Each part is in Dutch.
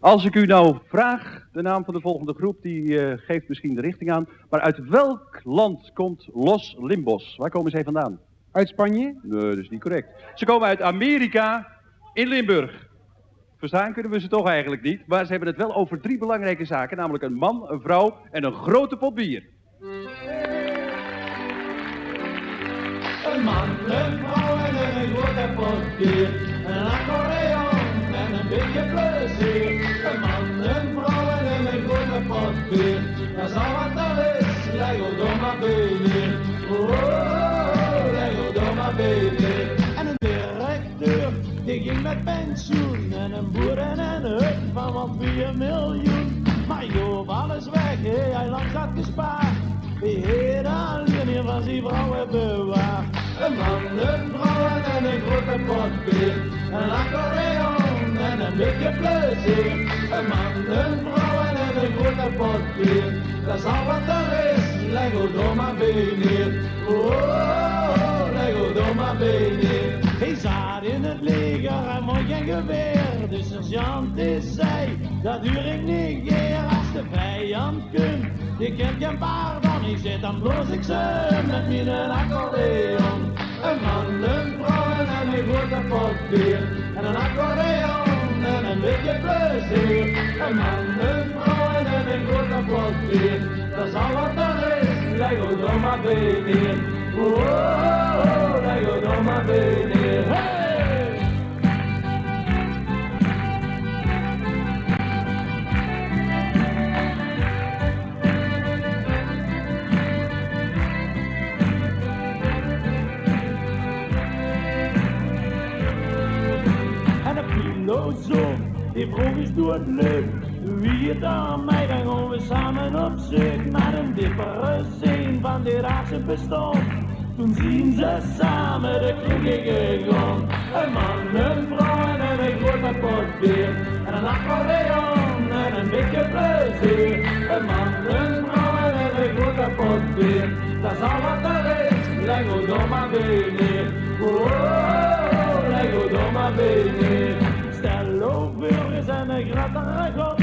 Als ik u nou vraag, de naam van de volgende groep, die geeft misschien de richting aan. Maar uit welk land komt Los Limbos? Waar komen zij vandaan? Uit Spanje? Nee, dat is niet correct. Ze komen uit Amerika in Limburg. Verstaan kunnen we ze toch eigenlijk niet. Maar ze hebben het wel over 3 belangrijke zaken. Namelijk een man, een vrouw en een grote pot bier. Een man, een vrouw en een grote pot bier. Een accordeon en een beetje plezier. Een man, een vrouw en een grote pot bier. Dat is al wat er is, Lego Doma Baby. Oh, Lego Doma Baby. En een directeur, die ging met pensioen. En een boer en een hut van wat 4 miljoen. Maar joh, alles weg, hij langs had gespaard. Die heer alleen hier van zijn vrouwen bewaard. Een man, een vrouw en een grote pot bier. Een accordeon en een beetje plezier. Een man, een vrouw en een grote pot bier. Dat is al wat er is, Lego Doma Baby. Oh, Lego Doma Baby. Hij zat in het leger en mocht geen geweer. De sergeant die zei, dat huur ik niet keer. Als de vijand kunt, die kent geen pardon. Ik zit dan bloos ik ze met mijn accordeon. Een man, een vrouw en een grote pot bier. En een accordeon en een beetje plezier. Een man, een vrouw en een grote pot bier. Dat is al wat er is, Lego Doma Baby. Oh, Lego Doma Baby. Hey! Zoon, die vroeg is doodleuk. Wie het aan mij, dan gaan we samen op zoek naar een diepere zin van dit aardse bestaan. Toen zien ze samen de kroeg gegaan. Een man, een vrouw en een grote pot bier. En een accordeon en een beetje plezier. Een man, een vrouw en een grote pot bier. Dat is al wat er is, Lego Doma Baby. Oh, Lego Doma Baby. Stel overgers en een grattere god.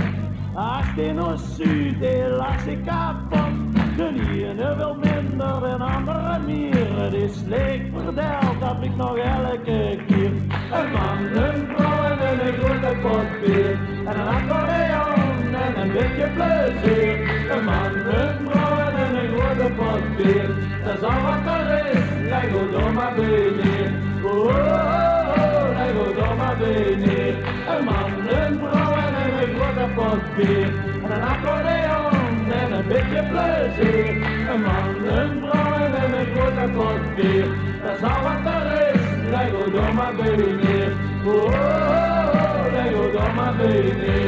Als die nog zuid, die laat zich kapot. De ene wil minder, de andere meer. Het is slecht verdeeld, dat ik nog elke keer. Een man, een vrouw en een grote pot bier. En een accordeon en een beetje plezier. Een man, een vrouw en een grote pot bier. Dat is al wat er is, Lego Doma Baby. Oh, Lego Doma Baby. Een man, een vrouw en een grote pot bier. En een accordeon en een beetje plezier. Een man, een vrouw en een grote pot bier. Dat is al wat er is, Lego Doma Baby. Oh, Lego Doma Baby.